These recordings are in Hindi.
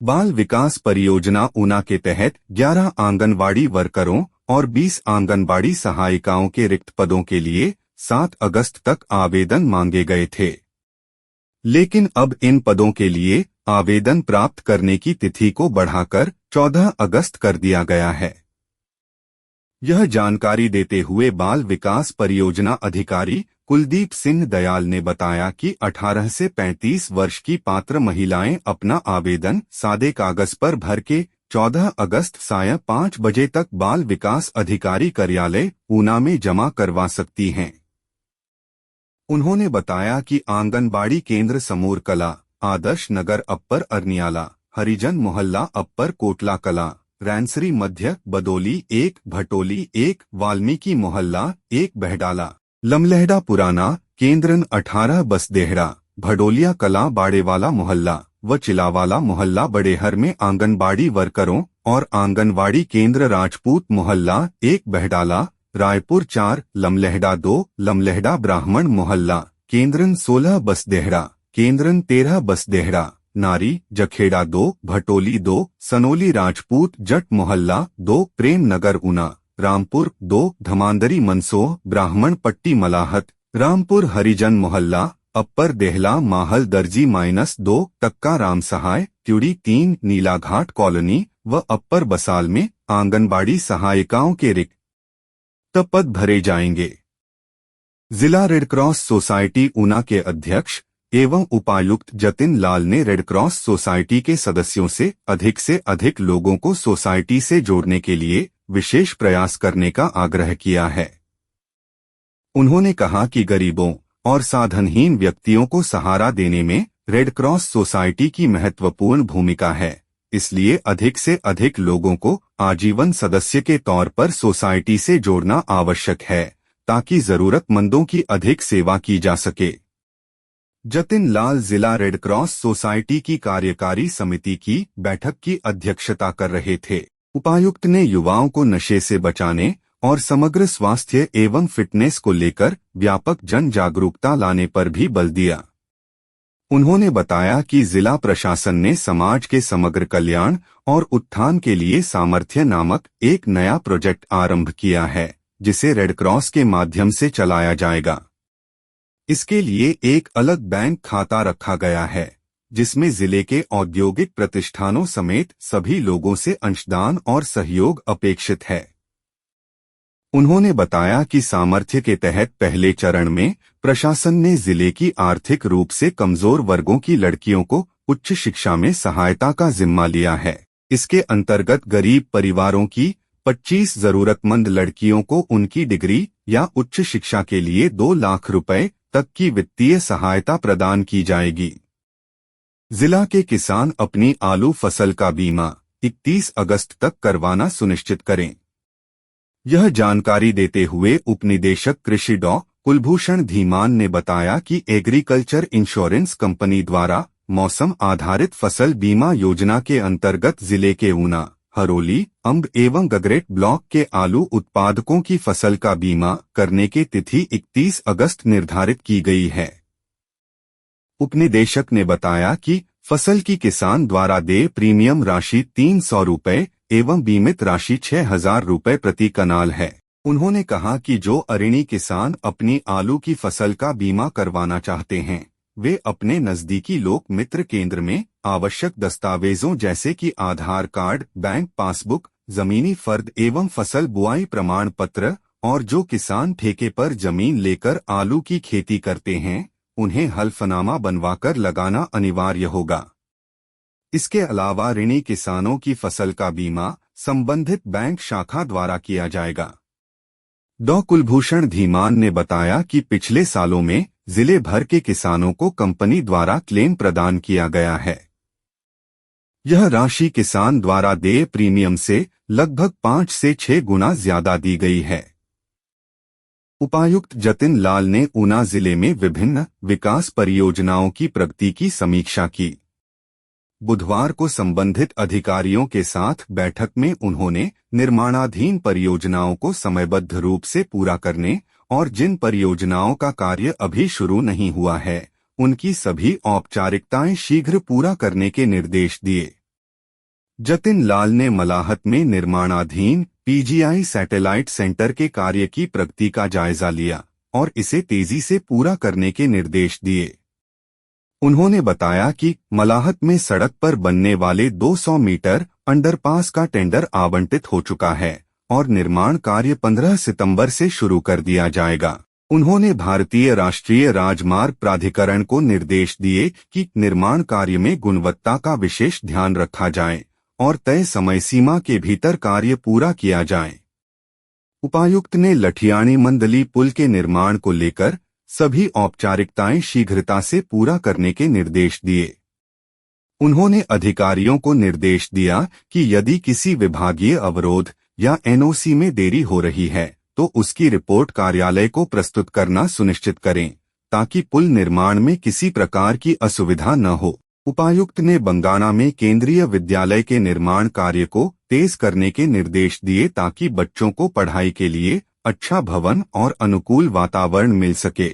बाल विकास परियोजना ऊना के तहत 11 आंगनवाड़ी वर्करों और 20 आंगनवाड़ी सहायिकाओं के रिक्त पदों के लिए 7 अगस्त तक आवेदन मांगे गए थे, लेकिन अब इन पदों के लिए आवेदन प्राप्त करने की तिथि को बढ़ाकर 14 अगस्त कर दिया गया है। यह जानकारी देते हुए बाल विकास परियोजना अधिकारी कुलदीप सिंह दयाल ने बताया कि 18 से 35 वर्ष की पात्र महिलाएं अपना आवेदन सादे कागज पर भर के 14 अगस्त साय 5 बजे तक बाल विकास अधिकारी कार्यालय ऊना में जमा करवा सकती हैं। उन्होंने बताया कि आंगनबाड़ी केंद्र समूर कला, आदर्श नगर अप्पर अरनियाला, हरिजन मोहल्ला अप्पर कोटला कला, रैनसरी मध्य बदोली 1, भटोली 1, वाल्मीकि मोहल्ला 1, बहडाला, लमलहड़ा पुराना, केंद्रन 18 बसदेहड़ा, भडोलिया कला बाड़ेवाला मोहल्ला व चिलावाला मोहल्ला बड़ेहर में आंगनबाड़ी वर्करों और आंगनबाड़ी केंद्र राजपूत मोहल्ला 1, बहडाला, रायपुर 4, लमलहड़ा 2, लमलहड़ा ब्राह्मण मोहल्ला, केंद्रन 16 बसदेहड़ा, केंद्रन 13 बसदेहड़ा, नारी जखेड़ा 2, भटोली 2, सनोली राजपूत जट मोहल्ला 2, प्रेम नगर ऊना, रामपुर 2, धमांदरी मनसोह ब्राह्मण पट्टी मलाहत, रामपुर हरिजन मोहल्ला, अप्पर देहला माहल दर्जी -2, टक्का राम सहाय, त्युड़ी 3, नीलाघाट कॉलोनी व अप्पर बसाल में आंगनबाड़ी सहायिकाओं के रिक्त पद भरे जाएंगे। जिला रेडक्रॉस सोसाइटी ऊना के अध्यक्ष एवं उपायुक्त जतिन लाल ने रेडक्रॉस सोसाइटी के सदस्यों से अधिक लोगों को सोसाइटी से जोड़ने के लिए विशेष प्रयास करने का आग्रह किया है। उन्होंने कहा कि गरीबों और साधनहीन व्यक्तियों को सहारा देने में रेडक्रॉस सोसाइटी की महत्वपूर्ण भूमिका है, इसलिए अधिक से अधिक लोगों को आजीवन सदस्य के तौर पर सोसाइटी से जोड़ना आवश्यक है ताकि जरूरतमंदों की अधिक सेवा की जा सके। जतिन लाल जिला रेडक्रॉस सोसाइटी की कार्यकारी समिति की बैठक की अध्यक्षता कर रहे थे। उपायुक्त ने युवाओं को नशे से बचाने और समग्र स्वास्थ्य एवं फिटनेस को लेकर व्यापक जन जागरूकता लाने पर भी बल दिया। उन्होंने बताया कि जिला प्रशासन ने समाज के समग्र कल्याण और उत्थान के लिए सामर्थ्य नामक एक नया प्रोजेक्ट आरंभ किया है, जिसे रेडक्रॉस के माध्यम से चलाया जाएगा। इसके लिए एक अलग बैंक खाता रखा गया है, जिसमें जिले के औद्योगिक प्रतिष्ठानों समेत सभी लोगों से अंशदान और सहयोग अपेक्षित है। उन्होंने बताया कि सामर्थ्य के तहत पहले चरण में प्रशासन ने जिले की आर्थिक रूप से कमजोर वर्गों की लड़कियों को उच्च शिक्षा में सहायता का जिम्मा लिया है। इसके अंतर्गत गरीब परिवारों की 25 जरूरतमंद लड़कियों को उनकी डिग्री या उच्च शिक्षा के लिए 2 लाख रुपए तक की वित्तीय सहायता प्रदान की जाएगी। जिला के किसान अपनी आलू फसल का बीमा 31 अगस्त तक करवाना सुनिश्चित करें। यह जानकारी देते हुए उपनिदेशक कृषि डॉ. कुलभूषण धीमान ने बताया कि एग्रीकल्चर इंश्योरेंस कंपनी द्वारा मौसम आधारित फसल बीमा योजना के अंतर्गत जिले के ऊना, हरोली, अंब एवं गगरेट ब्लॉक के आलू उत्पादकों की फसल का बीमा करने की तिथि 31 अगस्त निर्धारित की गई है। उपनिदेशक ने बताया कि फसल की किसान द्वारा देय प्रीमियम राशि 300 रुपए एवं बीमित राशि 6000 रुपए प्रति कनाल है। उन्होंने कहा कि जो अऋणी किसान अपनी आलू की फसल का बीमा करवाना चाहते हैं, वे अपने नजदीकी लोक मित्र केंद्र में आवश्यक दस्तावेजों जैसे कि आधार कार्ड, बैंक पासबुक, जमीनी फर्द एवं फसल बुआई प्रमाण पत्र और जो किसान ठेके पर जमीन लेकर आलू की खेती करते हैं, उन्हें हल्फनामा बनवाकर लगाना अनिवार्य होगा। इसके अलावा ऋणी किसानों की फसल का बीमा संबंधित बैंक शाखा द्वारा किया जाएगा। डॉ. कुलभूषण धीमान ने बताया कि पिछले सालों में जिले भर के किसानों को कंपनी द्वारा क्लेम प्रदान किया गया है। यह राशि किसान द्वारा देय प्रीमियम से लगभग 5 से 6 गुना ज्यादा दी गई है। उपायुक्त जतिन लाल ने ऊना जिले में विभिन्न विकास परियोजनाओं की प्रगति की समीक्षा की। बुधवार को संबंधित अधिकारियों के साथ बैठक में उन्होंने निर्माणाधीन परियोजनाओं को समयबद्ध रूप से पूरा करने और जिन परियोजनाओं का कार्य अभी शुरू नहीं हुआ है, उनकी सभी औपचारिकताएं शीघ्र पूरा करने के निर्देश दिए। जतिन लाल ने मलाहत में निर्माणाधीन पीजीआई सैटेलाइट सेंटर के कार्य की प्रगति का जायजा लिया और इसे तेजी से पूरा करने के निर्देश दिए। उन्होंने बताया कि मलाहत में सड़क पर बनने वाले 200 मीटर अंडरपास का टेंडर आवंटित हो चुका है और निर्माण कार्य 15 सितंबर से शुरू कर दिया जाएगा। उन्होंने भारतीय राष्ट्रीय राजमार्ग प्राधिकरण को निर्देश दिए कि निर्माण कार्य में गुणवत्ता का विशेष ध्यान रखा जाए और तय समय सीमा के भीतर कार्य पूरा किया जाए। उपायुक्त ने लठियाणी मंदली पुल के निर्माण को लेकर सभी औपचारिकताएं शीघ्रता से पूरा करने के निर्देश दिए। उन्होंने अधिकारियों को निर्देश दिया कि यदि किसी विभागीय अवरोध या एनओसी में देरी हो रही है तो उसकी रिपोर्ट कार्यालय को प्रस्तुत करना सुनिश्चित करें ताकि पुल निर्माण में किसी प्रकार की असुविधा न हो। उपायुक्त ने बंगाणा में केंद्रीय विद्यालय के निर्माण कार्य को तेज करने के निर्देश दिए ताकि बच्चों को पढ़ाई के लिए अच्छा भवन और अनुकूल वातावरण मिल सके।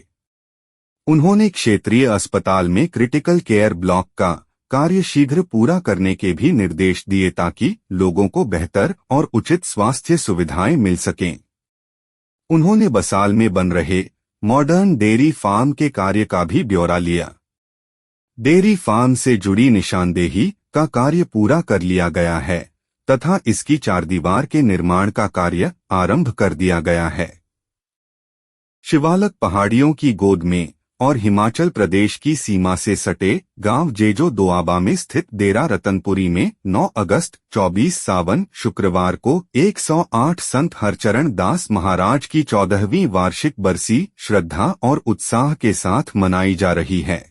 उन्होंने क्षेत्रीय अस्पताल में क्रिटिकल केयर ब्लॉक का कार्य शीघ्र पूरा करने के भी निर्देश दिए ताकि लोगों को बेहतर और उचित स्वास्थ्य सुविधाएं मिल सकें। उन्होंने बसाल में बन रहे मॉडर्न डेयरी फार्म के कार्य का भी ब्यौरा लिया। डेयरी फार्म से जुड़ी निशानदेही का कार्य पूरा कर लिया गया है तथा इसकी चारदीवार के निर्माण का कार्य आरंभ कर दिया गया है। शिवालक पहाड़ियों की गोद में और हिमाचल प्रदेश की सीमा से सटे गांव जेजो दोआबा में स्थित डेरा रतनपुरी में 9 अगस्त 24 सावन शुक्रवार को 108 संत हरचरण दास महाराज की 14वीं वार्षिक बरसी श्रद्धा और उत्साह के साथ मनाई जा रही है।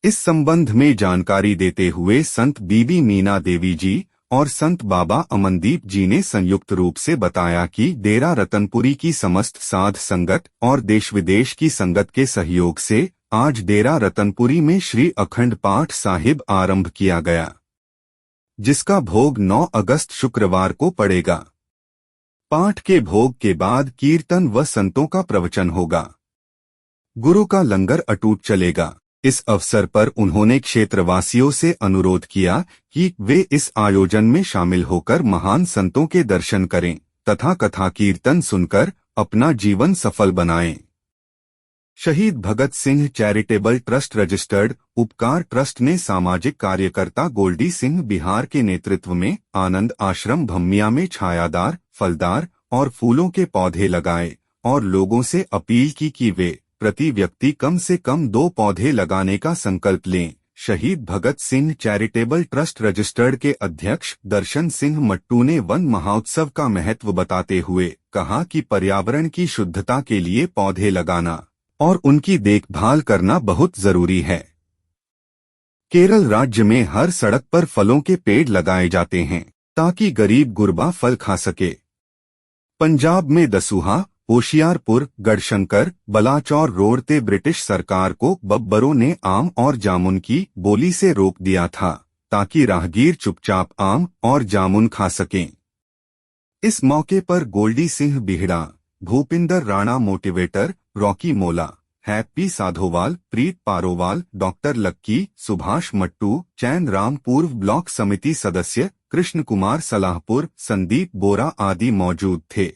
इस संबंध में जानकारी देते हुए संत बीबी मीना देवी जी और संत बाबा अमनदीप जी ने संयुक्त रूप से बताया कि डेरा रतनपुरी की समस्त साध संगत और देश विदेश की संगत के सहयोग से आज डेरा रतनपुरी में श्री अखंड पाठ साहिब आरंभ किया गया, जिसका भोग 9 अगस्त शुक्रवार को पड़ेगा। पाठ के भोग के बाद कीर्तन व संतों का प्रवचन होगा। गुरु का लंगर अटूट चलेगा। इस अवसर पर उन्होंने क्षेत्रवासियों से अनुरोध किया कि वे इस आयोजन में शामिल होकर महान संतों के दर्शन करें तथा कथा कीर्तन सुनकर अपना जीवन सफल बनाएं। शहीद Bhagat Singh charitable trust registered उपकार ट्रस्ट ने सामाजिक कार्यकर्ता गोल्डी सिंह बिहार के नेतृत्व में आनंद आश्रम भम्मिया में छायादार, फलदार और फूलों के पौधे लगाए और लोगों से अपील की कि वे प्रति व्यक्ति कम से कम 2 पौधे लगाने का संकल्प लें। शहीद Bhagat Singh charitable trust registered के अध्यक्ष दर्शन सिंह मट्टू ने वन महोत्सव का महत्व बताते हुए कहा कि पर्यावरण की शुद्धता के लिए पौधे लगाना और उनकी देखभाल करना बहुत जरूरी है। केरल राज्य में हर सड़क पर फलों के पेड़ लगाए जाते हैं ताकि गरीब गुरबा फल खा सके। पंजाब में दसूहा, होशियारपुर, गढ़शंकर, बलाचौर रोड ते ब्रिटिश सरकार को बब्बरों ने आम और जामुन की बोली से रोक दिया था ताकि राहगीर चुपचाप आम और जामुन खा सकें। इस मौके पर गोल्डी सिंह बिहड़ा, भूपिंदर राणा मोटिवेटर, रॉकी मोला, हैप्पी साधोवाल, प्रीत पारोवाल, डॉक्टर लक्की, सुभाष मट्टू, चैन राम पूर्व ब्लॉक समिति सदस्य, कृष्ण कुमार सलाहपुर, संदीप बोरा आदि मौजूद थे।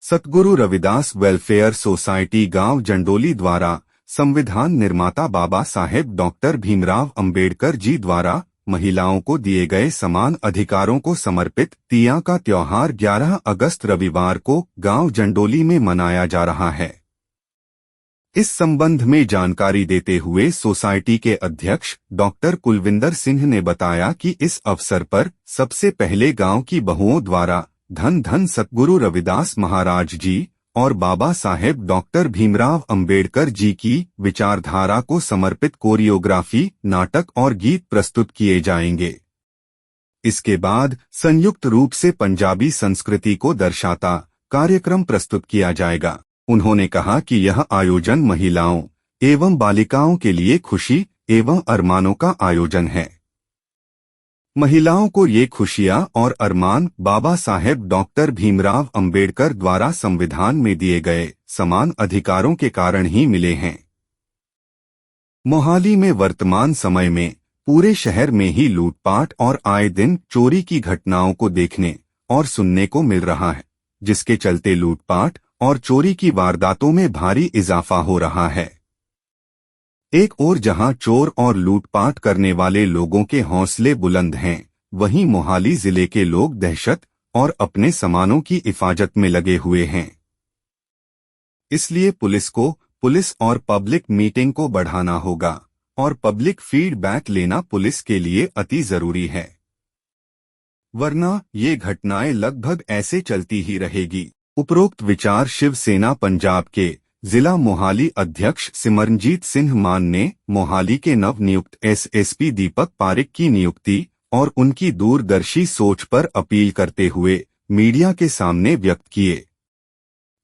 सतगुरु रविदास वेलफेयर सोसाइटी गांव जंडोली द्वारा संविधान निर्माता बाबा साहेब डॉक्टर भीमराव अंबेडकर जी द्वारा महिलाओं को दिए गए समान अधिकारों को समर्पित तिया का त्योहार 11 अगस्त रविवार को गांव जंडोली में मनाया जा रहा है। इस संबंध में जानकारी देते हुए सोसाइटी के अध्यक्ष डॉक्टर कुलविंदर सिंह ने बताया कि इस अवसर पर सबसे पहले गांव की बहुओं द्वारा धन धन सतगुरु रविदास महाराज जी और बाबा साहेब डॉक्टर भीमराव अंबेडकर जी की विचारधारा को समर्पित कोरियोग्राफी, नाटक और गीत प्रस्तुत किए जाएंगे। इसके बाद संयुक्त रूप से पंजाबी संस्कृति को दर्शाता कार्यक्रम प्रस्तुत किया जाएगा। उन्होंने कहा कि यह आयोजन महिलाओं एवं बालिकाओं के लिए खुशी एवं अरमानों का आयोजन है। महिलाओं को ये खुशियां और अरमान बाबा साहेब डॉक्टर भीमराव अंबेडकर द्वारा संविधान में दिए गए समान अधिकारों के कारण ही मिले हैं। मोहाली में वर्तमान समय में पूरे शहर में ही लूटपाट और आए दिन चोरी की घटनाओं को देखने और सुनने को मिल रहा है, जिसके चलते लूटपाट और चोरी की वारदातों में भारी इजाफा हो रहा है। एक ओर जहां चोर और लूटपाट करने वाले लोगों के हौसले बुलंद हैं, वहीं मोहाली जिले के लोग दहशत और अपने सामानों की हिफाजत में लगे हुए हैं। इसलिए पुलिस और पब्लिक मीटिंग को बढ़ाना होगा और पब्लिक फीडबैक लेना पुलिस के लिए अति जरूरी है, वरना ये घटनाएं लगभग ऐसे चलती ही रहेगी। उपरोक्त विचार शिवसेना पंजाब के जिला मोहाली अध्यक्ष सिमरनजीत सिंह मान ने मोहाली के नवनियुक्त एसएसपी दीपक पारिक की नियुक्ति और उनकी दूरदर्शी सोच पर अपील करते हुए मीडिया के सामने व्यक्त किए।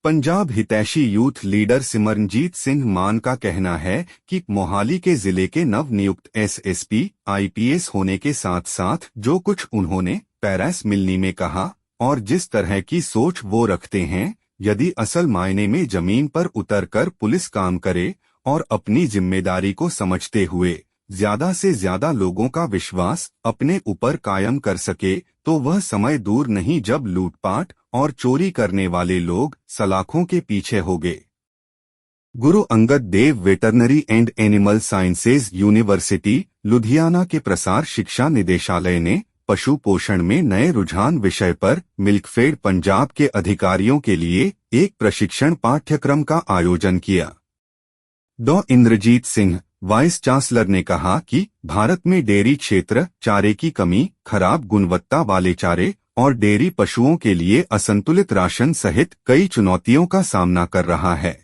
पंजाब हितैषी यूथ लीडर सिमरनजीत सिंह मान का कहना है कि मोहाली के जिले के नवनियुक्त एसएसपी आईपीएस होने के साथ साथ जो कुछ उन्होंने प्रेस मिलनी में कहा और जिस तरह की सोच वो रखते हैं, यदि असल मायने में जमीन पर उतरकर पुलिस काम करे और अपनी जिम्मेदारी को समझते हुए ज्यादा से ज्यादा लोगों का विश्वास अपने ऊपर कायम कर सके, तो वह समय दूर नहीं जब लूटपाट और चोरी करने वाले लोग सलाखों के पीछे होंगे। Guru Angad Dev veterinary and animal sciences university Ludhiana के प्रसार शिक्षा निदेशालय ने पशु पोषण में नए रुझान विषय पर मिल्कफेड पंजाब के अधिकारियों के लिए एक प्रशिक्षण पाठ्यक्रम का आयोजन किया। डॉ इंद्रजीत सिंह वाइस चांसलर ने कहा कि भारत में डेयरी क्षेत्र चारे की कमी, खराब गुणवत्ता वाले चारे और डेयरी पशुओं के लिए असंतुलित राशन सहित कई चुनौतियों का सामना कर रहा है।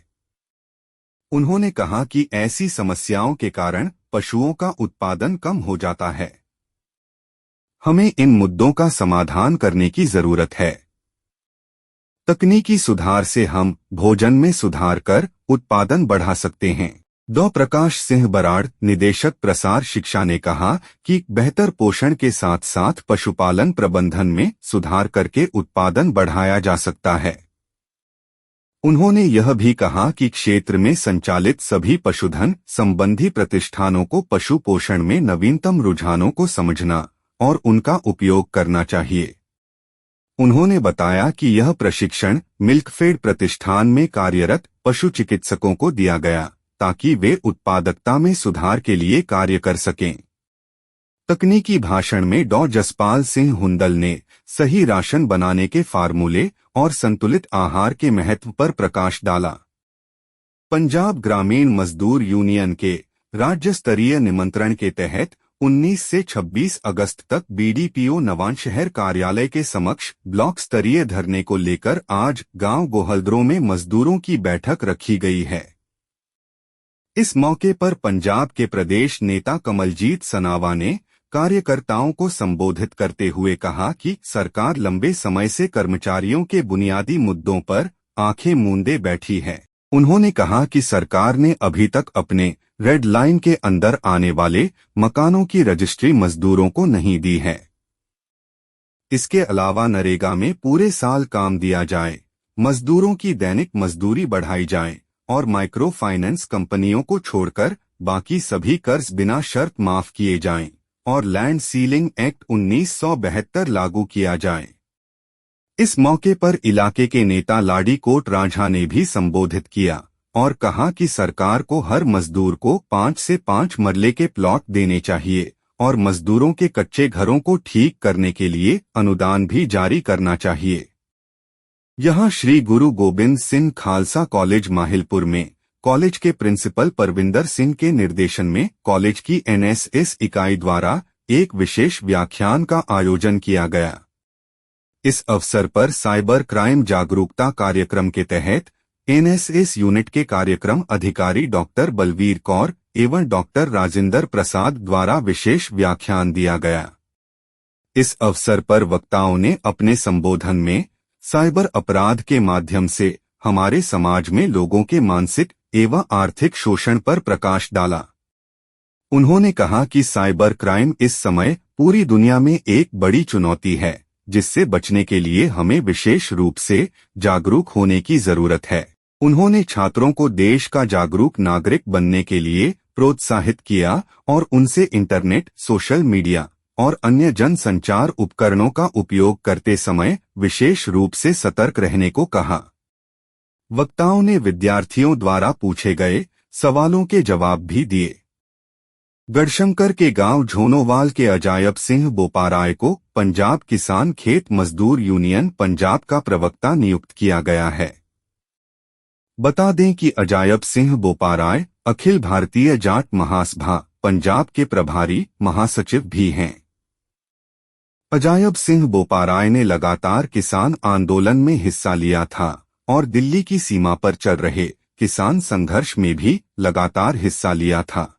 उन्होंने कहा कि ऐसी समस्याओं के कारण पशुओं का उत्पादन कम हो जाता है। हमें इन मुद्दों का समाधान करने की जरूरत है। तकनीकी सुधार से हम भोजन में सुधार कर उत्पादन बढ़ा सकते हैं। डॉ प्रकाश सिंह बराड़ निदेशक प्रसार शिक्षा ने कहा कि बेहतर पोषण के साथ साथ पशुपालन प्रबंधन में सुधार करके उत्पादन बढ़ाया जा सकता है। उन्होंने यह भी कहा कि क्षेत्र में संचालित सभी पशुधन संबंधी प्रतिष्ठानों को पशु पोषण में नवीनतम रुझानों को समझना और उनका उपयोग करना चाहिए। उन्होंने बताया कि यह प्रशिक्षण मिल्कफेड प्रतिष्ठान में कार्यरत पशु चिकित्सकों को दिया गया ताकि वे उत्पादकता में सुधार के लिए कार्य कर सकें। तकनीकी भाषण में डॉ जसपाल सिंह हुंदल ने सही राशन बनाने के फार्मूले और संतुलित आहार के महत्व पर प्रकाश डाला। पंजाब ग्रामीण मजदूर यूनियन के राज्य स्तरीय निमंत्रण के तहत 19 से 26 अगस्त तक बीडीपीओ नवांशहर कार्यालय के समक्ष ब्लॉक स्तरीय धरने को लेकर आज गांव गोहलद्रो में मजदूरों की बैठक रखी गई है। इस मौके पर पंजाब के प्रदेश नेता कमलजीत सनावा ने कार्यकर्ताओं को संबोधित करते हुए कहा कि सरकार लंबे समय से कर्मचारियों के बुनियादी मुद्दों पर आंखें मूंदे बैठी है। उन्होंने कहा कि सरकार ने अभी तक अपने रेड लाइन के अंदर आने वाले मकानों की रजिस्ट्री मजदूरों को नहीं दी है। इसके अलावा नरेगा में पूरे साल काम दिया जाए, मजदूरों की दैनिक मजदूरी बढ़ाई जाए और माइक्रो फाइनेंस कंपनियों को छोड़कर बाकी सभी कर्ज बिना शर्त माफ किए जाएं और लैंड सीलिंग एक्ट 1972 लागू किया जाए। इस मौके पर इलाके के नेता लाडी कोट राझा ने भी संबोधित किया और कहा कि सरकार को हर मजदूर को 5 से 5 मरले के प्लॉट देने चाहिए और मजदूरों के कच्चे घरों को ठीक करने के लिए अनुदान भी जारी करना चाहिए। यहां श्री गुरु गोबिंद सिंह खालसा कॉलेज माहिलपुर में कॉलेज के प्रिंसिपल परविंदर सिंह के निर्देशन में कॉलेज की एनएसएस इकाई द्वारा एक विशेष व्याख्यान का आयोजन किया गया। इस अवसर पर साइबर क्राइम जागरूकता कार्यक्रम के तहत एनएसएस यूनिट के कार्यक्रम अधिकारी डॉक्टर बलवीर कौर एवं डॉक्टर राजेंद्र प्रसाद द्वारा विशेष व्याख्यान दिया गया। इस अवसर पर वक्ताओं ने अपने संबोधन में साइबर अपराध के माध्यम से हमारे समाज में लोगों के मानसिक एवं आर्थिक शोषण पर प्रकाश डाला। उन्होंने कहा कि साइबर क्राइम इस समय पूरी दुनिया में एक बड़ी चुनौती है, जिससे बचने के लिए हमें विशेष रूप से जागरूक होने की जरूरत है। उन्होंने छात्रों को देश का जागरूक नागरिक बनने के लिए प्रोत्साहित किया और उनसे इंटरनेट, सोशल मीडिया और अन्य जन संचार उपकरणों का उपयोग करते समय विशेष रूप से सतर्क रहने को कहा। वक्ताओं ने विद्यार्थियों द्वारा पूछे गए सवालों के जवाब भी दिए। गढ़शंकर के गांव झोनोवाल के अजायब सिंह बोपाराय को पंजाब किसान खेत मजदूर यूनियन पंजाब का प्रवक्ता नियुक्त किया गया है। बता दें कि अजायब सिंह बोपाराय अखिल भारतीय जाट महासभा पंजाब के प्रभारी महासचिव भी हैं। अजायब सिंह बोपाराय ने लगातार किसान आंदोलन में हिस्सा लिया था और दिल्ली की सीमा पर चल रहे किसान संघर्ष में भी लगातार हिस्सा लिया था।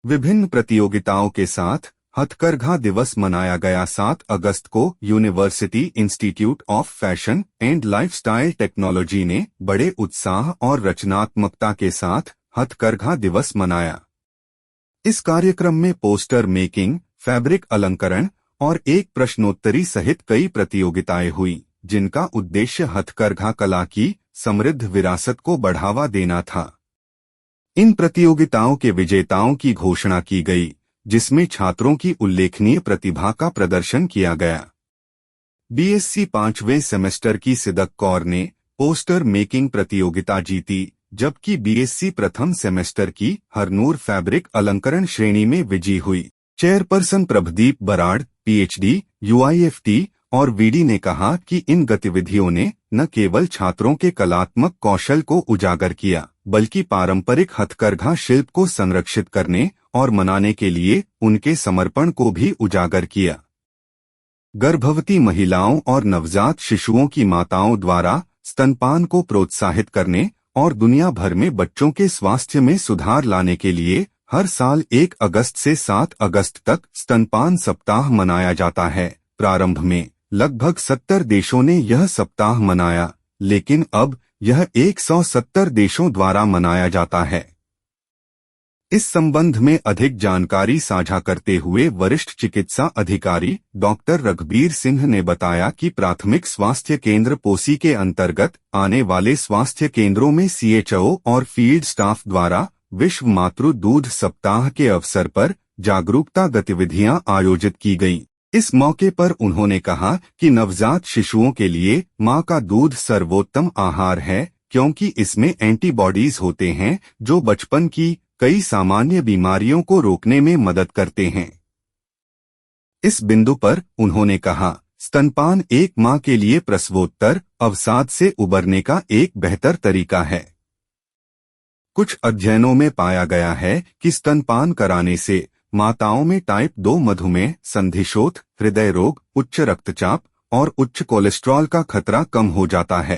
विभिन्न प्रतियोगिताओं के साथ हथकरघा दिवस मनाया गया। 7 अगस्त को university institute of fashion and lifestyle technology ने बड़े उत्साह और रचनात्मकता के साथ हथकरघा दिवस मनाया। इस कार्यक्रम में पोस्टर मेकिंग, फैब्रिक अलंकरण और एक प्रश्नोत्तरी सहित कई प्रतियोगिताएं हुई, जिनका उद्देश्य हथकरघा कला की समृद्ध विरासत को बढ़ावा देना था। इन प्रतियोगिताओं के विजेताओं की घोषणा की गई, जिसमें छात्रों की उल्लेखनीय प्रतिभा का प्रदर्शन किया गया। बीएससी 5वें सेमेस्टर की सिदक कौर ने पोस्टर मेकिंग प्रतियोगिता जीती, जबकि बीएससी प्रथम सेमेस्टर की हरनूर फैब्रिक अलंकरण श्रेणी में विजयी हुई। चेयरपर्सन प्रभदीप बराड़, पीएचडी, यूआईएफटी और वीडी ने कहा कि इन गतिविधियों ने न केवल छात्रों के कलात्मक कौशल को उजागर किया, बल्कि पारंपरिक हथकरघा शिल्प को संरक्षित करने और मनाने के लिए उनके समर्पण को भी उजागर किया। गर्भवती महिलाओं और नवजात शिशुओं की माताओं द्वारा स्तनपान को प्रोत्साहित करने और दुनिया भर में बच्चों के स्वास्थ्य में सुधार लाने के लिए हर साल 1 अगस्त से 7 अगस्त तक स्तनपान सप्ताह मनाया जाता है। प्रारंभ में लगभग 70 देशों ने यह सप्ताह मनाया, लेकिन अब यह 170 देशों द्वारा मनाया जाता है। इस संबंध में अधिक जानकारी साझा करते हुए वरिष्ठ चिकित्सा अधिकारी डॉक्टर रघबीर सिंह ने बताया कि प्राथमिक स्वास्थ्य केंद्र पोसी के अंतर्गत आने वाले स्वास्थ्य केंद्रों में सीएचओ और फील्ड स्टाफ द्वारा विश्व मातृ दूध सप्ताह के अवसर पर जागरूकता गतिविधियां आयोजित की गईं। इस मौके पर उन्होंने कहा कि नवजात शिशुओं के लिए मां का दूध सर्वोत्तम आहार है, क्योंकि इसमें एंटीबॉडीज होते हैं जो बचपन की कई सामान्य बीमारियों को रोकने में मदद करते हैं। इस बिंदु पर उन्होंने कहा, स्तनपान एक मां के लिए प्रसवोत्तर अवसाद से उबरने का एक बेहतर तरीका है। कुछ अध्ययनों में पाया गया है कि स्तनपान कराने से माताओं में टाइप 2 मधुमेह, संधिशोथ, हृदय रोग, उच्च रक्तचाप और उच्च कोलेस्ट्रॉल का खतरा कम हो जाता है।